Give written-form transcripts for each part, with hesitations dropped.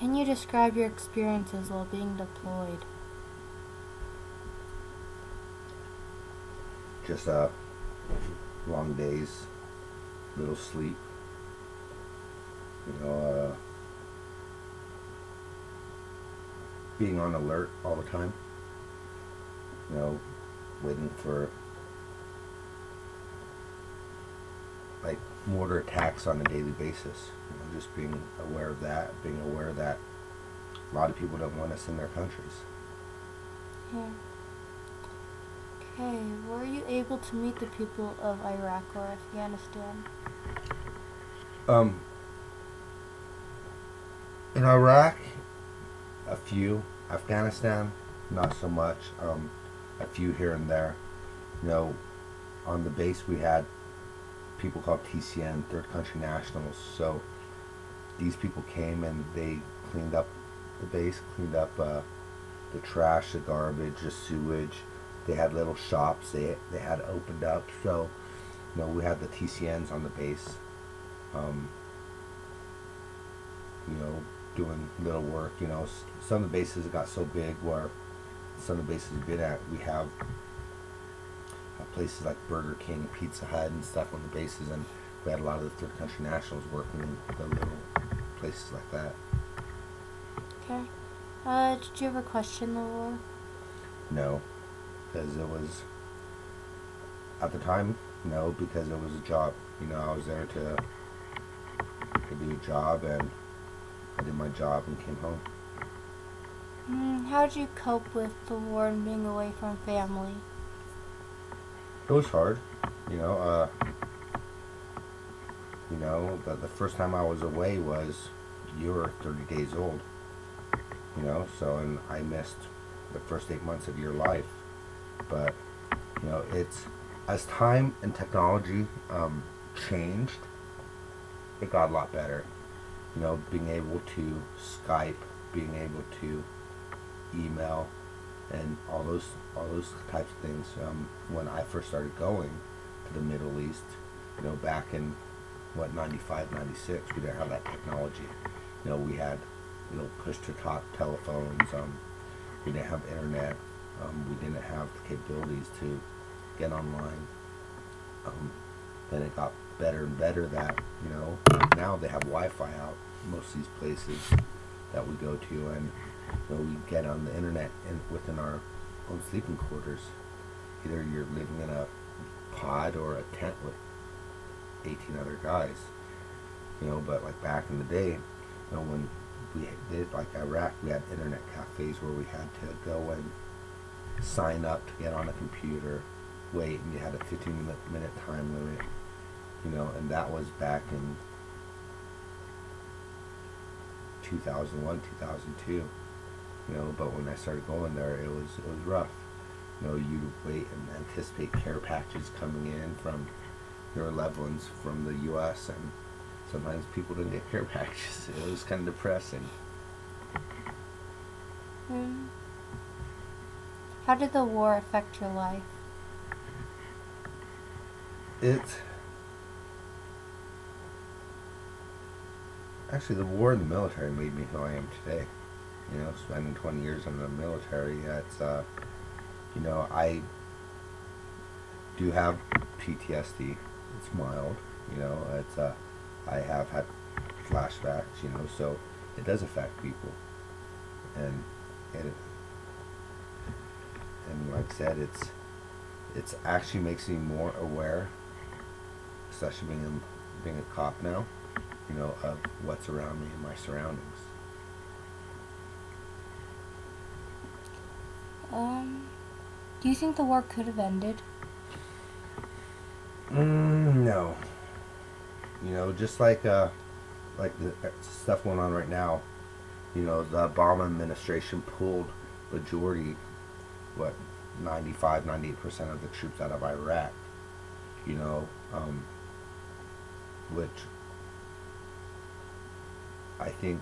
Can you describe your experiences while being deployed? Just long days, little sleep. You know, being on alert all the time. You know, waiting for like mortar attacks on a daily basis. You know, just being aware of that, being aware that a lot of people don't want us in their countries. Yeah. Okay, were you able to meet the people of Iraq or Afghanistan? Um, in Iraq, a few. Afghanistan, not so much. A few here and there. You know, on the base we had people called TCN, Third Country Nationals. So these people came and they cleaned up the base, cleaned up the trash, the garbage, the sewage. They had little shops they had opened up. So you know we had the TCNs on the base. Um, you know, doing little work. You know, some of the bases got so big where some of the bases we've been at, we have places like Burger King, Pizza Hut, and stuff on the bases, and we had a lot of the third country nationals working in the little places like that. Okay. Did you ever question the war? No, because it was at the time. No, because it was a job. You know, I was there to do a job, and I did my job and came home. How did you cope with the war and being away from family? It was hard. You know, the first time I was away was you were 30 days old. You know, so and I missed the first 8 months of your life. But you know, it's as time and technology changed, it got a lot better. You know, being able to Skype, being able to email, and all those types of things. When I first started going to the Middle East, you know, back in what 95, 96, we didn't have that technology. You know, we had push to talk telephones. We didn't have internet. We didn't have the capabilities to get online. Then it got better and better that now they have Wi-Fi out most of these places that we go to, and we get on the internet within our own sleeping quarters. Either you're living in a pod or a tent with 18 other guys. But like back in the day, when we did like Iraq, we had internet cafes where we had to go and sign up to get on a computer, wait, and you had a 15-minute time limit. And that was back in 2001, 2002. But when I started going there, it was rough. You wait and anticipate care packages coming in from your loved ones from the U.S. and sometimes people didn't get care packages. It was kind of depressing. Mm. How did the war affect your life? It actually the war and the military made me who I am today. Spending 20 years in the military, it's I do have PTSD. It's mild. It's I have had flashbacks. So it does affect people, and it and like I said, it's actually makes me more aware, especially being a cop now. Of what's around me and my surroundings. Do you think the war could have ended? No. Just like the stuff going on right now. The Obama administration pulled majority, what, 95, 98% of the troops out of Iraq. Which I think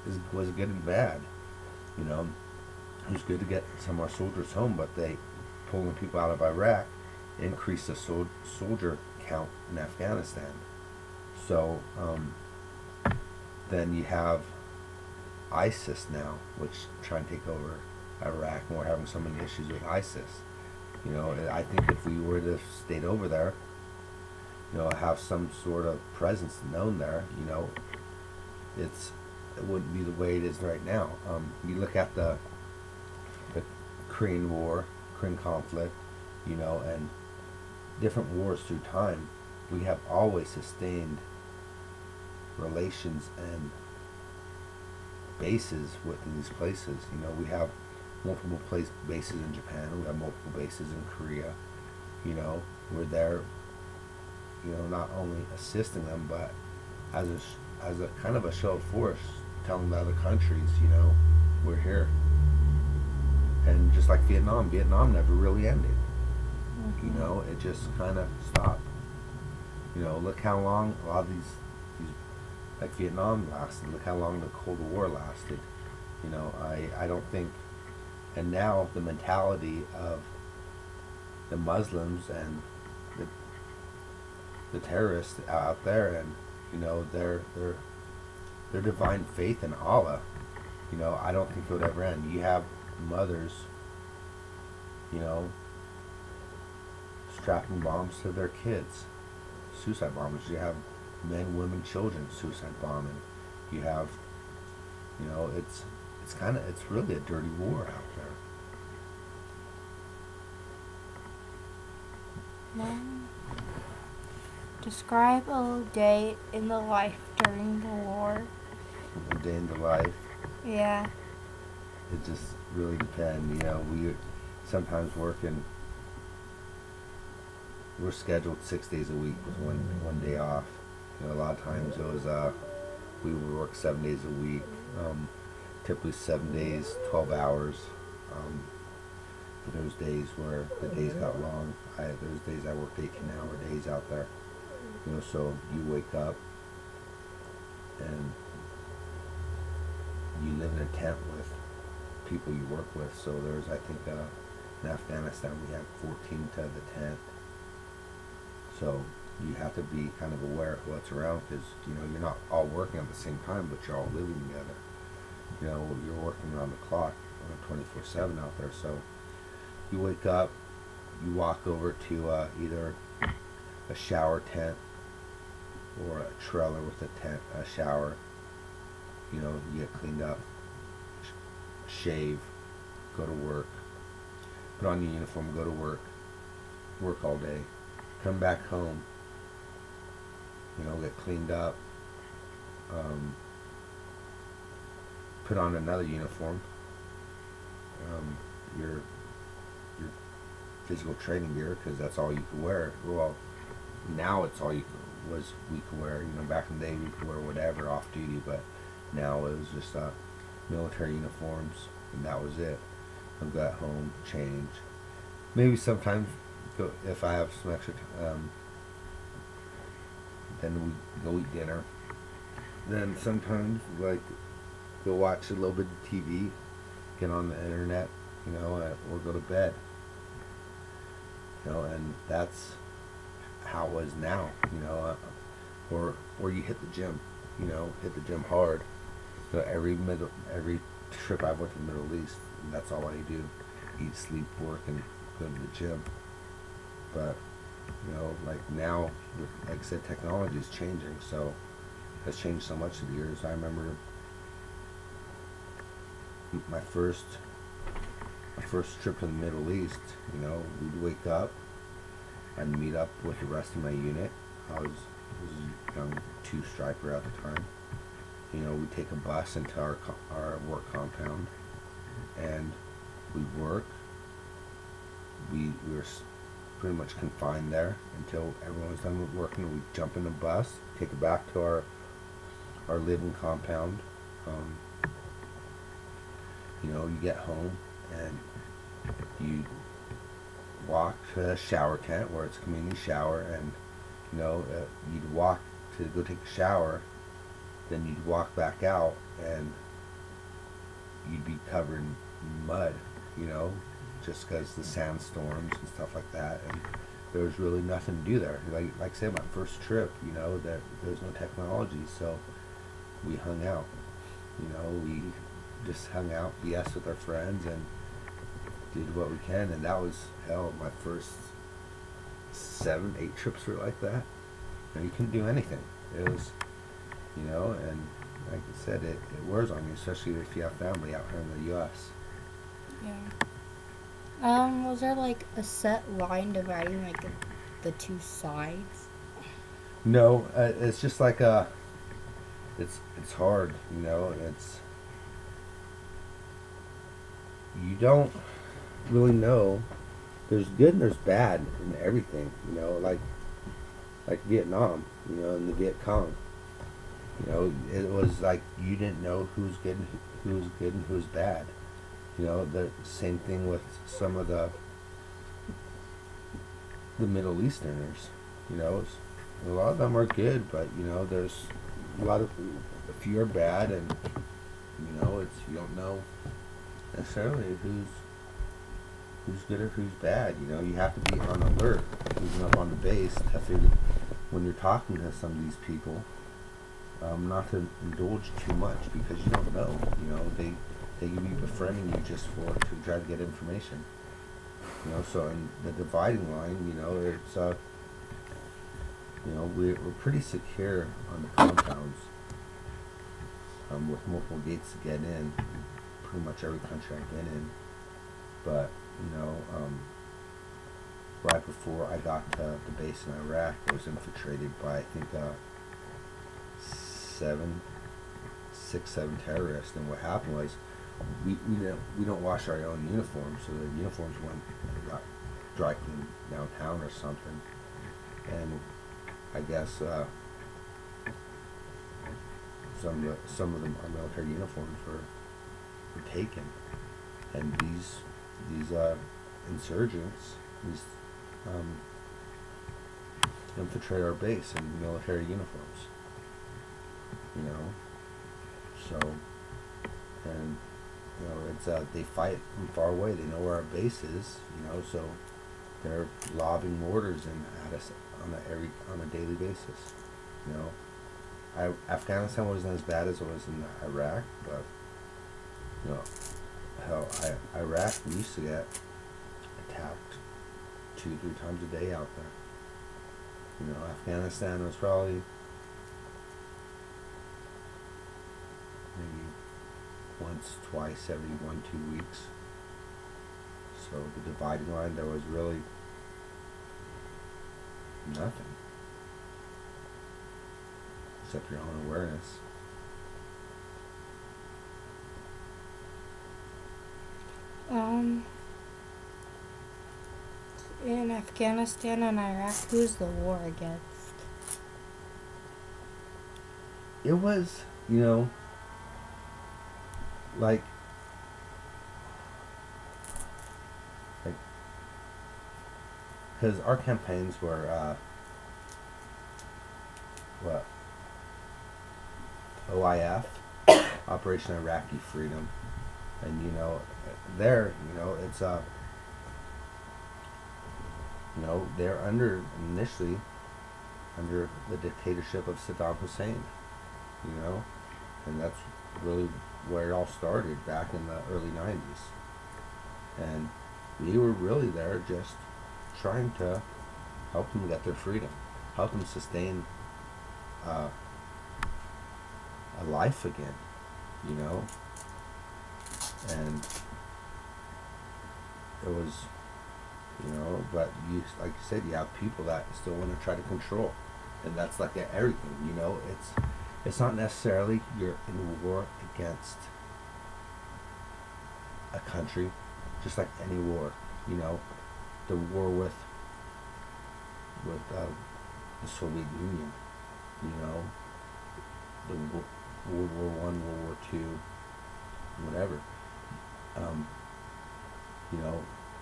was good and bad. It was good to get some of our soldiers home, but they pulling people out of Iraq increased the soldier count in Afghanistan. So then you have ISIS now, which trying to take over Iraq, and we're having so many issues with ISIS. You know, I think if we were to stayed over there, you know, have some sort of presence known there, you know, it wouldn't be the way it is right now. You look at the Korean War, Korean conflict, you know, and different wars through time, we have always sustained relations and bases within these places. You know, we have multiple bases in Japan. We have multiple bases in Korea. You know, we're there. You know, not only assisting them, but as a kind of a show of force, telling the other countries, you know, we're here. And just like Vietnam never really ended. You know, it just kind of stopped. You know, look how long a lot of these like Vietnam lasted. Look how long the Cold War lasted. You know, I don't think, and now the mentality of the Muslims and the terrorists out there, and you know, their divine faith in Allah. You know, I don't think it would ever end. You have mothers, you know, strapping bombs to their kids, suicide bombers. You have men, women, children suicide bombing. You have, you know, it's really a dirty war out there. Describe a day in the life during the war. A day in the life. Yeah. It just really depends. You know, we sometimes we're scheduled 6 days a week with one day off. You know, a lot of times it was we would work 7 days a week. Typically 7 days, 12 hours. Those days where the days got long. Those days I worked 18-hour days out there. You know, so you wake up and you live in a tent with people you work with. So there's, I think, in Afghanistan we had 14 to the tent. So you have to be kind of aware of what's around, because you know, you're not all working at the same time, but you're all living together. You know, you're working around the clock, 24/7 out there. So you wake up, you walk over to either a shower tent or a trailer with a shower. You know, you get cleaned up, shave, go to work, put on your uniform, go to work all day, come back home, you know, get cleaned up, put on another uniform, your physical training gear, because that's all you could wear. Well, now it's all we could wear. You know, back in the day we could wear whatever off duty, but now it was just military uniforms, and that was it. I'll go at home, change. Maybe sometimes if I have some extra then we go eat dinner. Then sometimes like go watch a little bit of TV, get on the internet, you know, or go to bed. You know, and that's how it was now. You know, or you hit the gym. You know, hit the gym hard. So every trip I went to the Middle East, and that's all I do: eat, sleep, work, and go to the gym. But you know, like now, like I said, technology is changing, so it's changed so much through the years. I remember my first trip to the Middle East. You know, we'd wake up, I'd meet up with the rest of my unit. I was a young two-striper at the time. You know, we'd take a bus into our work compound, and we'd work. We were pretty much confined there until everyone was done with working. We'd jump in the bus, take it back to our living compound. You know, you get home and you walk to a shower tent where it's a community shower, and you know, you'd walk to go take a shower, then you'd walk back out and you'd be covered in mud, you know, just because the sandstorms and stuff like that, and there was really nothing to do there. Like I said, my first trip, you know, there was no technology, so we hung out. You know, we just hung out, BS with our friends, and did what we can. And that was hell. My first 7, 8 trips were like that. You couldn't do anything. It was, and like I said, it wears on you, especially if you have family out here in the U.S. Yeah. Was there like a set line dividing like the two sides? No, it's just like it's hard, it's, you don't really know. There's good and there's bad in everything, like Vietnam, and the Viet Cong. It was like you didn't know who's good and who's bad. The same thing with some of the Middle Easterners. A lot of them are good, but there's a few are bad, and it's, you don't know necessarily who's good or who's bad. You have to be on alert, moving up on the base to figure when you're talking to some of these people, not to indulge too much, because you don't know. They could be befriending you just to try to get information. So in the dividing line, it's we're pretty secure on the compounds, with multiple gates to get in. Pretty much every country I've been in, but right before I got to the base in Iraq, I was infiltrated by, I think, 7 terrorists. And what happened was, we don't wash our own uniforms, so the uniforms got dry cleaned downtown or something, and I guess some of them, our military uniforms were taken, and these insurgents, infiltrate our base in military uniforms. So, and it's they fight from far away. They know where our base is. So they're lobbing mortars in at us on a daily basis. Afghanistan wasn't as bad as it was in Iraq, but hell, Iraq, we used to get attacked 2-3 times a day out there. Afghanistan was probably maybe once, twice every 1-2 weeks. So the dividing line, there was really nothing except your own awareness. In Afghanistan and Iraq, who's the war against? It was, like because our campaigns were what, OIF, Operation Iraqi Freedom, and there, it's they're initially under the dictatorship of Saddam Hussein, and that's really where it all started back in the early 90s. And we were really there just trying to help them get their freedom, help them sustain a life again, and it was, but like you said, you have people that still want to try to control, and that's like everything, it's not necessarily you're in a war against a country, just like any war, the war with the Soviet Union, the World War I, World War II, whatever,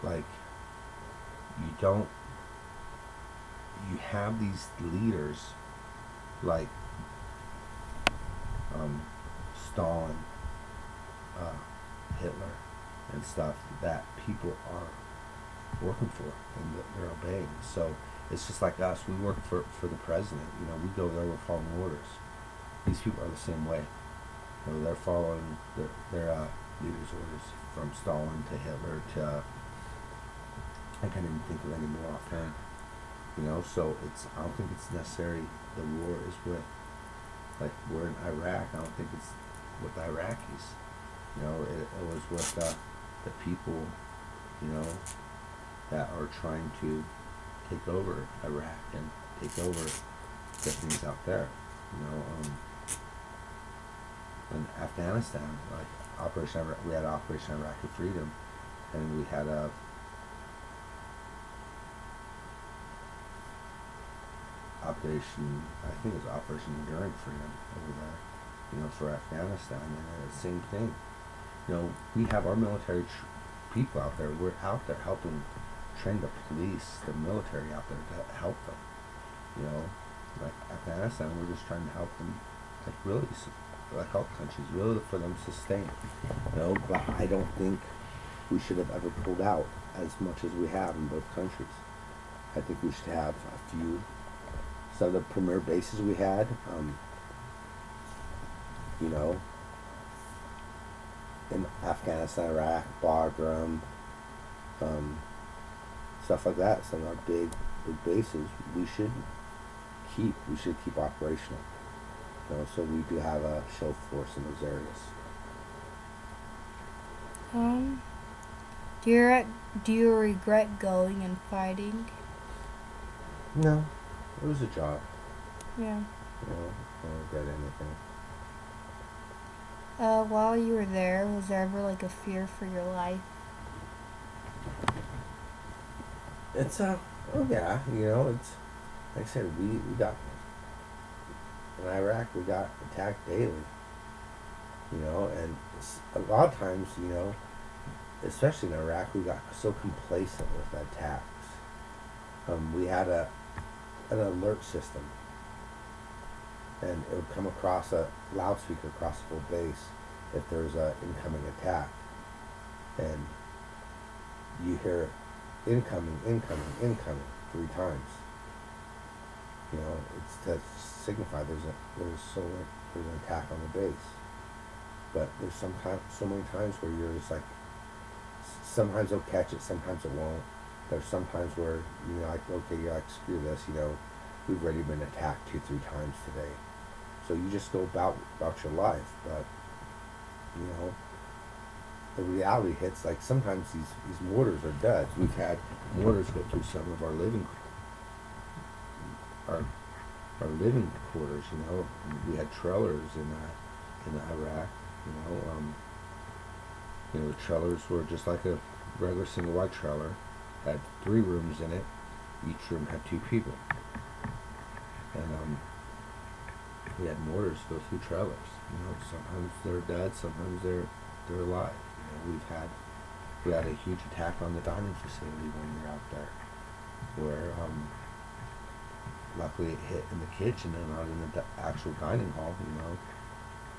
like you have these leaders like Stalin, Hitler, and stuff that people are working for and that they're obeying. So it's just like us. We work for the president. We go there, we're following orders. These people are the same way. You know, they're following their leaders' orders from Stalin to Hitler to I can't even think of any more offhand. You know, so it's I don't think it's necessary the war is with like we're in Iraq. I don't think it's with the Iraqis. You know, it was with the people, you know, that are trying to take over Iraq and take over the things out there. You know, in Afghanistan, like Operation Iraq, we had Operation Iraqi Freedom, and we had a Operation, I think it was Operation Enduring Freedom over there, you know, for Afghanistan, and the same thing. You know, we have our military people out there. We're out there helping train the police, the military out there to help them. You know, like Afghanistan, we're just trying to help them, like really, like all countries, really for them to sustain. You know, but I don't think we should have ever pulled out as much as we have in both countries. I think we should have a few. Some of the premier bases we had, you know, in Afghanistan, Iraq, Bagram, stuff like that. Some of our big bases we should keep operational. You know, so we do have a show force in those areas. Do you regret going and fighting? No, it was a job. Yeah. You know, I don't regret anything. While you were there, was there ever like a fear for your life? It's oh yeah, you know, it's like I said, we got in Iraq we got attacked daily. You know, and a lot of times, you know, especially in Iraq, we got so complacent with the attacks. We had an alert system, and it would come across a loudspeaker across the whole base if there's a incoming attack, and you hear incoming, incoming, incoming 3 times. You know, it's to signify there's an attack on the base. But there's so many times where you're just like, sometimes they'll catch it, sometimes it won't. There's sometimes where you're like, okay, you're like, screw this, you know, we've already been attacked 2-3 times today. So you just go about your life, but you know, the reality hits. Like sometimes these mortars are duds. We've had mortars go through some of our living quarters. You know, we had trailers in Iraq. You know, the trailers were just like a regular single wide trailer. Had 3 rooms in it. Each room had 2 people. And we had mortars go through trailers. You know, sometimes they're dead, sometimes they're alive. You know, we had a huge attack on the dining facility when we were out there, where luckily it hit in the kitchen and not in the actual dining hall. You know,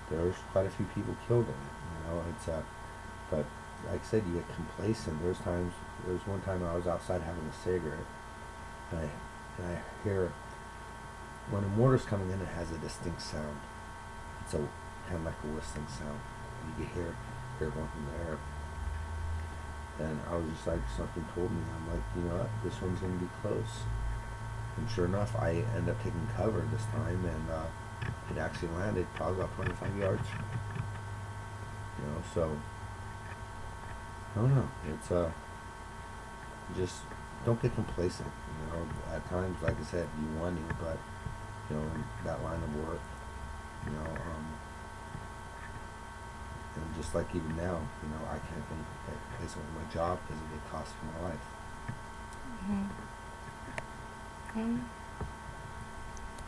there's quite a few people killed in it. You know, it's but like I said, you get complacent. There was one time I was outside having a cigarette, and I hear when a mortar's coming in, it has a distinct sound. It's a kind of like a whistling sound. You can hear one from the air. And I was just like, something told me, I'm like, you know what, this one's gonna be close. And sure enough, I ended up taking cover this time, and it actually landed probably about 25 yards. You know, so I don't know. It's just don't get complacent. You know, at times, like I said, you want to, but you know, in that line of work, you know, and just like even now, you know, I can't place on my job because it would cost me my life.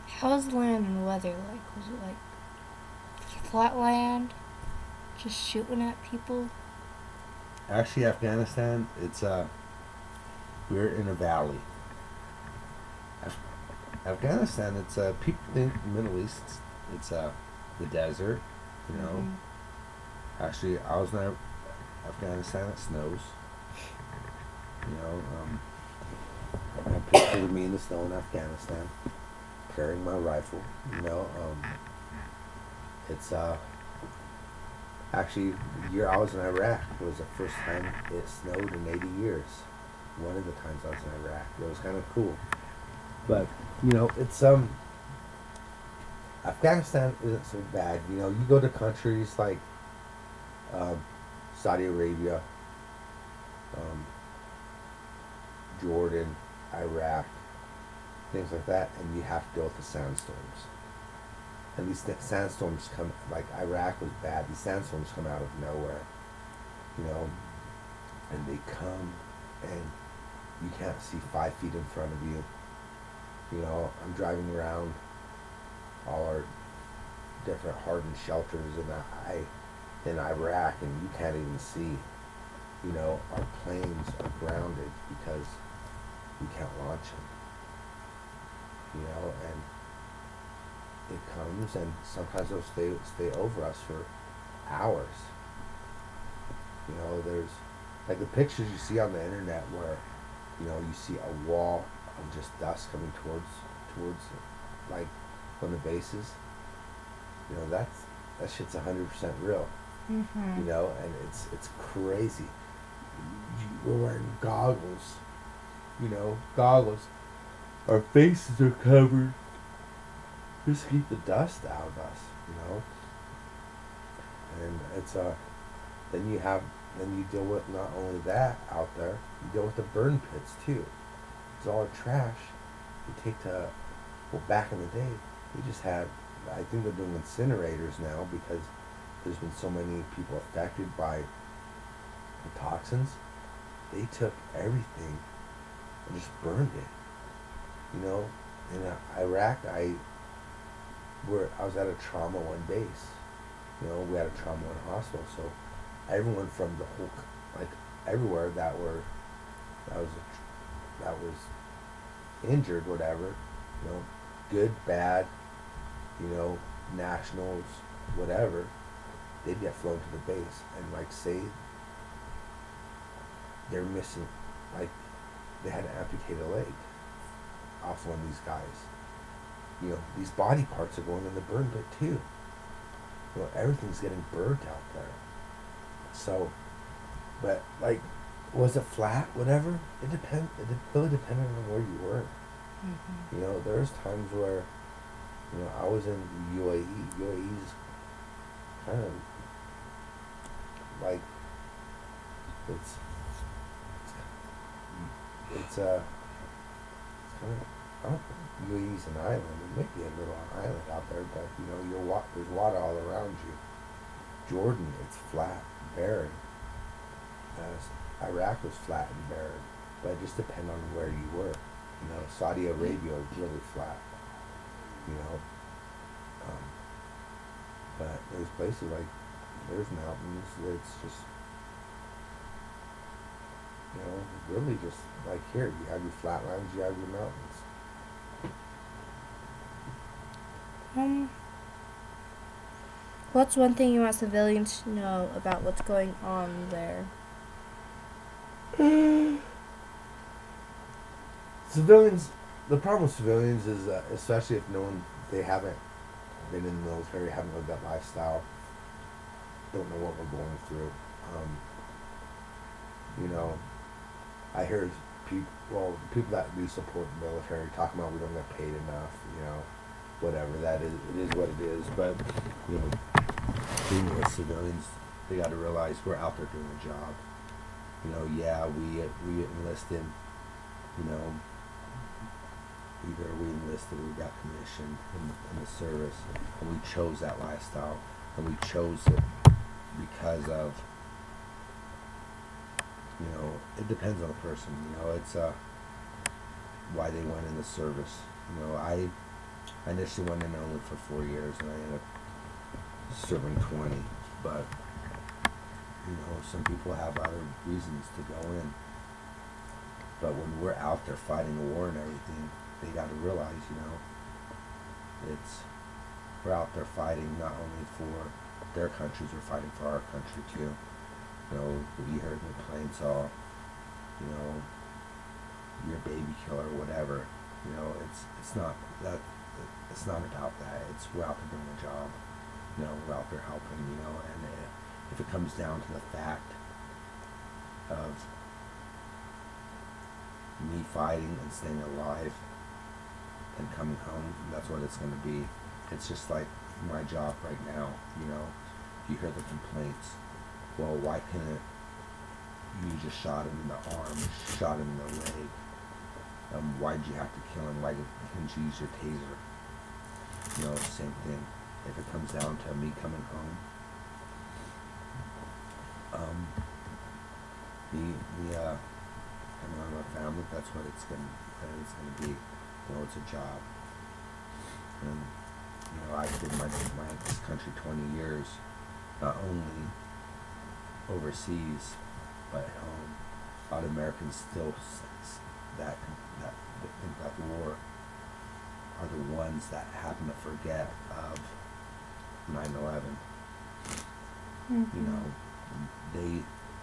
How was the land and weather like? Was it like flat land, just shooting at people? Actually, Afghanistan, it's we're in a valley. Afghanistan, it's people think Middle East, it's the desert, you know. Actually, I was in Afghanistan. It snows. You know, I have a picture of me in the snow in Afghanistan, carrying my rifle. You know, it's Actually, the year I was in Iraq was the first time it snowed in 80 years. One of the times I was in Iraq. It was kind of cool. But, it's Afghanistan isn't so bad. You go to countries like um, Saudi Arabia, um, Jordan, Iraq, things like that, and you have to deal with the sandstorms. And these sandstorms come, like Iraq was bad, these sandstorms come out of nowhere, you know, and they come and you can't see 5 feet in front of you. I'm driving around all our different hardened shelters in Iraq, and you can't even see. Our planes are grounded because we can't launch them. And it comes, and sometimes they'll stay over us for hours. There's like the pictures you see on the internet where you see a wall of just dust coming towards like one of the bases. That shit's 100% real. Mhm. And it's crazy. We're wearing goggles. Goggles. Our faces are covered. Just keep the dust out of us. And it's then you deal with not only that out there, you deal with the burn pits too. It's all our trash. You take to, well, back in the day, we just had, I think they're doing incinerators now because there's been so many people affected by the toxins. They took everything and just burned it. In Iraq, I was at a trauma one base. We had a trauma one hospital, so everyone from the whole, like everywhere that was injured, whatever, good, bad, nationals, whatever, they'd get flown to the base and like say they're missing, like they had to amputate a leg off one of these guys. These body parts are going in the burn pit too. Everything's getting burnt out there. So, but like, was it flat? Whatever. It really depended on where you were. Mhm. There's times where, I was in UAE. UAE's kind of like it's it's kind of, I don't think UAE's an island. It might be a little island out there, but there's water all around you. Jordan, it's flat, barren. Iraq was flat and barren, but it just depends on where you were. Saudi Arabia is really flat. You know, um, but there's places like there's mountains. It's just really just like here. You have your flatlands, you have your mountains. Um, what's one thing you want civilians to know about what's going on there? Civilians. The problem with civilians is, especially if they haven't been in the military, haven't lived that lifestyle, don't know what we're going through. Um, I hear people that do support the military talking about we don't get paid enough, whatever that is, it is what it is. But being with civilians, they got to realize we're out there doing a job. Yeah, we enlisted, either we enlisted or we got commissioned in the service, and we chose that lifestyle, and we chose it because of, it depends on the person. It's why they went in the service. I initially went in only for 4 years, and I ended up serving 20. But some people have other reasons to go in. But when we're out there fighting a war and everything, they got to realize, we're out there fighting not only for their countries, we're fighting for our country too. We heard the plane saw, your baby killer or whatever. It's not that. It's not about that. It's we're out there doing a job. We're out there helping. And if it comes down to the fact of me fighting and staying alive and coming home, that's what it's going to be. It's just like my job right now, you know. You hear the complaints. Well, why couldn't you just shot him in the arm, shot him in the leg? Why'd you have to kill him? Why couldn't you use your taser? You know, same thing. If it comes down to me coming home, coming home to my family, that's what it's gonna be. You know, it's a job. And you know, I did my this country 20 years, not only overseas but at home. A lot of Americans still that think about the war are the ones that happen to forget of 9/11. Mm-hmm. You know,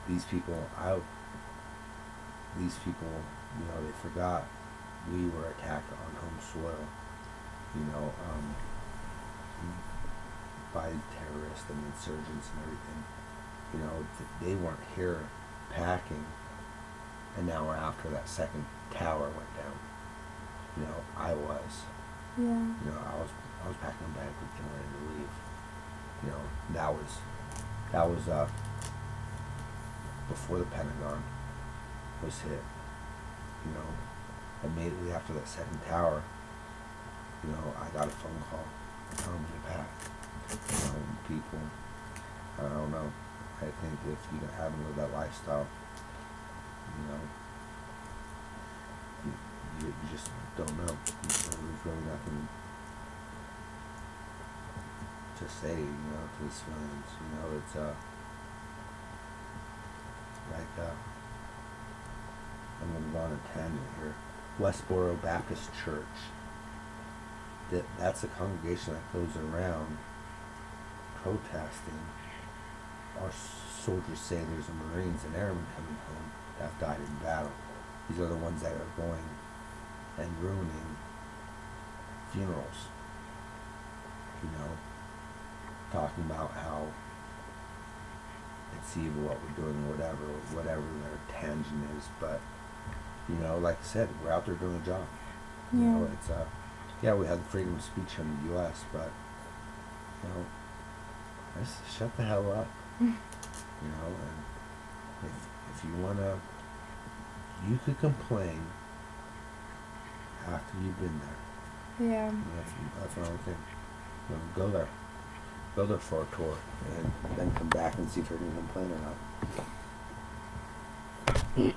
these people, you know, they forgot we were attacked on home soil. You know, by terrorists and insurgents and everything. You know, they weren't here packing an hour after that second tower went down. You know, I was. Yeah. You know, I was packing a bag and getting ready to leave. You know, that was before the Pentagon was hit. You know, immediately after that second tower, you know, I got a phone call telling me to pack. You know, people, I don't know. I think if you haven't lived that lifestyle, you know, you just don't know. So there's really nothing to say, you know, to the civilians. You know, it's like I'm going to go on a tangent here. Westboro Baptist Church. That's a congregation that goes around protesting our soldiers, sailors, and Marines and airmen coming home that have died in battle. These are the ones that are going and ruining funerals. You know, talking about how it's evil what we're doing, whatever their tangent is. But you know, like I said, we're out there doing a job. You know, it's yeah, we have freedom of speech in the U.S., but you know, just shut the hell up. You know, and if you wanna, you could complain after you've been there. Yeah. And that's what I'm thinking. You know, go there for a tour, and then come back and see if you're gonna complain or not.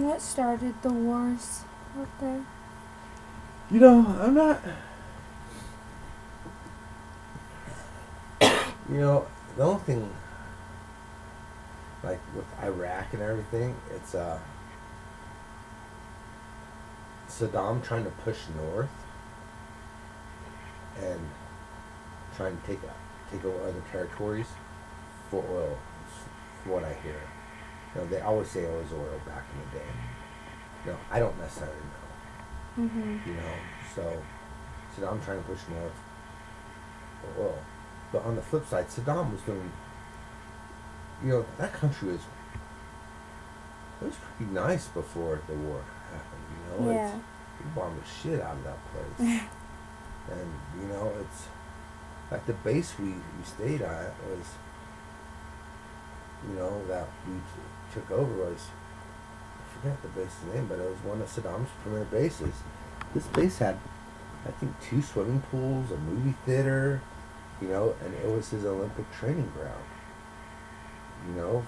What started the wars out there? You know, I'm not. You know, the only thing, like with Iraq and everything, it's Saddam trying to push north and trying to take over other territories for oil. From what I hear, you know, they always say it was oil back in the day. No, I don't necessarily know. Mm-hmm. You know, so Saddam trying to push north for oil. But on the flip side, Saddam was doing, you know, that country was pretty nice before the war happened, you know. Yeah. He bombed the shit out of that place. And, you know, it's, like the base we stayed at was, you know, that we took over was, I forget the base's name, but it was one of Saddam's premier bases. This base had, I think, 2 swimming pools, a movie theater, you know, and it was his Olympic training ground, you know,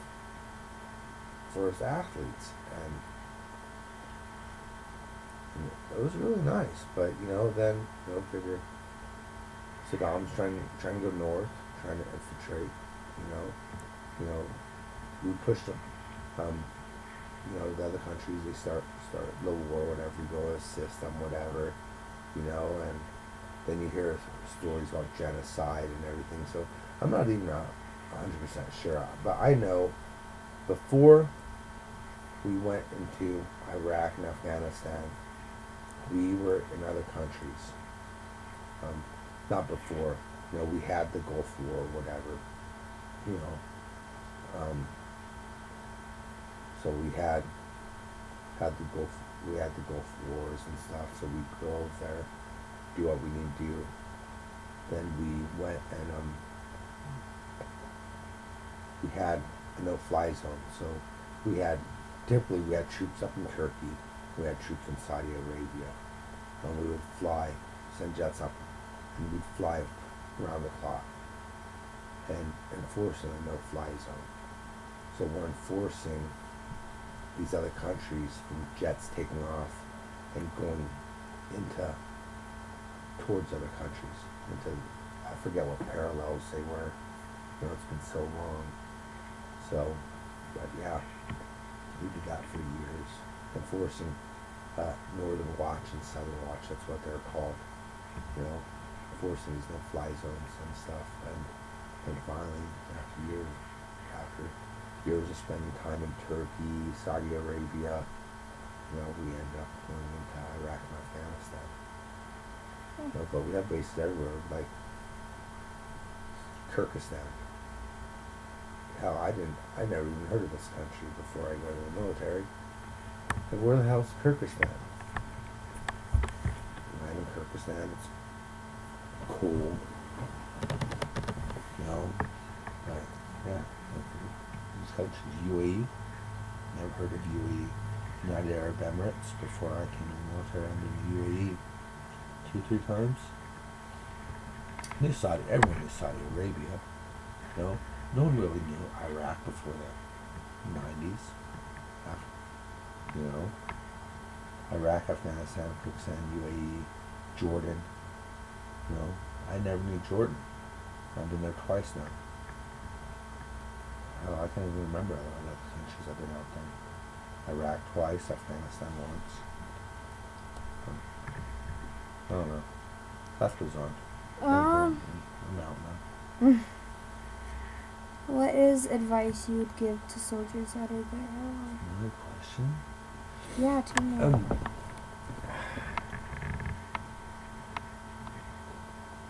for his athletes. And it was really nice. But, you know, then, you know, figure Saddam's trying to go north, trying to infiltrate, you know, we pushed them. You know, the other countries, they start a little war, whatever, we go assist them, whatever, you know, and then you hear stories about genocide and everything. So I'm not even 100% sure, but I know before we went into Iraq and Afghanistan, we were in other countries. Not before, you know, we had the Gulf War or whatever, you know, so had the Gulf we had the Gulf Wars and stuff. So we go over there, do what we need to do. Then we went and we had a no-fly zone. So typically we had troops up in Turkey, we had troops in Saudi Arabia, and we would fly, send jets up, and we'd fly around the clock and enforcing a no-fly zone. So we're enforcing these other countries from jets taking off and going towards other countries, I forget what parallels they were. It's been so long. So, but yeah, we did that for years, enforcing Northern Watch and Southern Watch. That's what they're called. Enforcing these no-fly zones and stuff. And finally, after years of spending time in Turkey, Saudi Arabia, we ended up going into Iraq and Afghanistan. But we have bases everywhere, like Kyrgyzstan. Hell, I never even heard of this country before I go to the military. Like, where the hell's Kyrgyzstan? I'm in Kyrgyzstan, it's cold. Like, yeah. These countries, UAE, never heard of UAE. United Arab Emirates, before I came to the military, I've been to UAE 2-3 times. Everyone knew Saudi Arabia. No one really knew Iraq before the 90s. Iraq, Afghanistan, Pakistan, UAE, Jordan. I never knew Jordan. I've been there twice now. Hell, I can't even remember all the other countries I've been out there. Iraq twice, Afghanistan once. I don't know. Life goes on. I'm out now. What is advice you would give to soldiers that are there? Another question? Yeah, to me.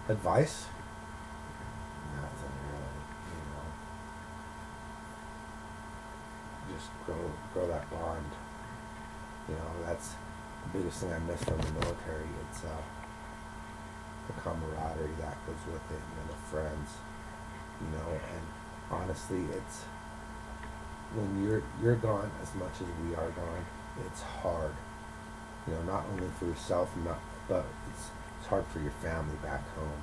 Advice? Nothing really, Just grow that bond. That's the biggest thing I miss from the military. It's the camaraderie that goes with it, and the friends. And honestly, it's when you're gone as much as we are gone, it's hard. Not only for yourself, but it's hard for your family back home.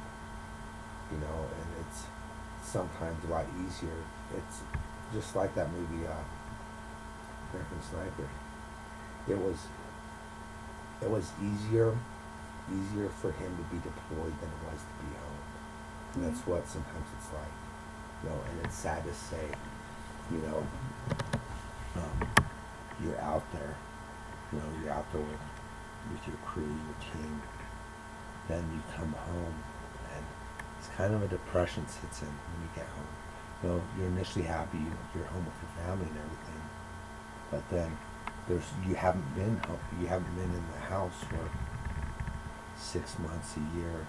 And it's sometimes a lot easier. It's just like that movie, American Sniper. It was easier for him to be deployed than it was to be home. And that's what sometimes it's like. And it's sad to say, you're out there, you're out there with your crew, your team, then you come home, and it's kind of a depression sets in when you get home. You're initially happy, you're home with your family and everything, but then you haven't been home, you haven't been in the house for 6 months, a year,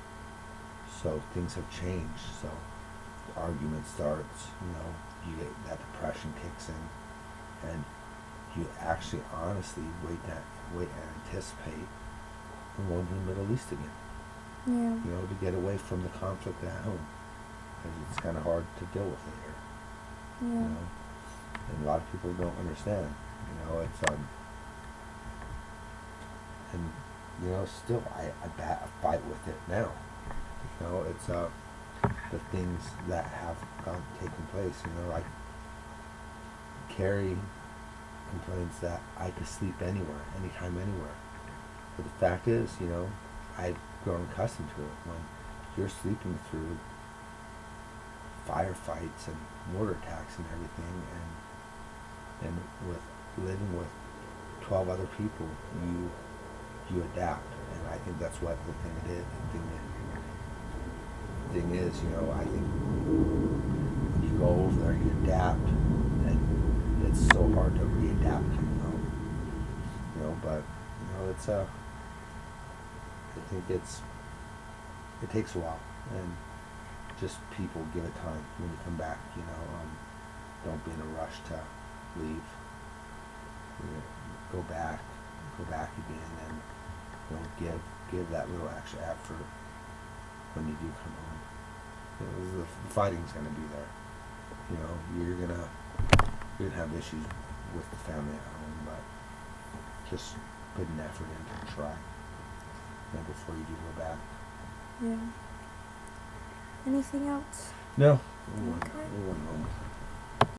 so things have changed. So the argument starts, you get that depression kicks in, and you actually honestly wait and anticipate going to the Middle East again. Yeah. To get away from the conflict at home, because it's kind of hard to deal with it here. Yeah. And a lot of people don't understand. It's and still I fight with it now. It's the things that have taken place. Like Carrie complains that I could sleep anywhere, anytime, anywhere. But the fact is, I've grown accustomed to it. When you're sleeping through firefights and mortar attacks and everything, and with living with 12 other people, you adapt. And I think that's what the thing is. The thing is, I think when you go over there, you adapt, and it's so hard to readapt coming home. But it's I think it takes a while, and just people give it time when you come back. Don't be in a rush. rush to leave. Go back again, and give that little extra effort when you do come home. The fighting's gonna be there. You're gonna have issues with the family at home, but just put an effort in to try. Before you do go back. Yeah. Anything else? No. Okay. We went home.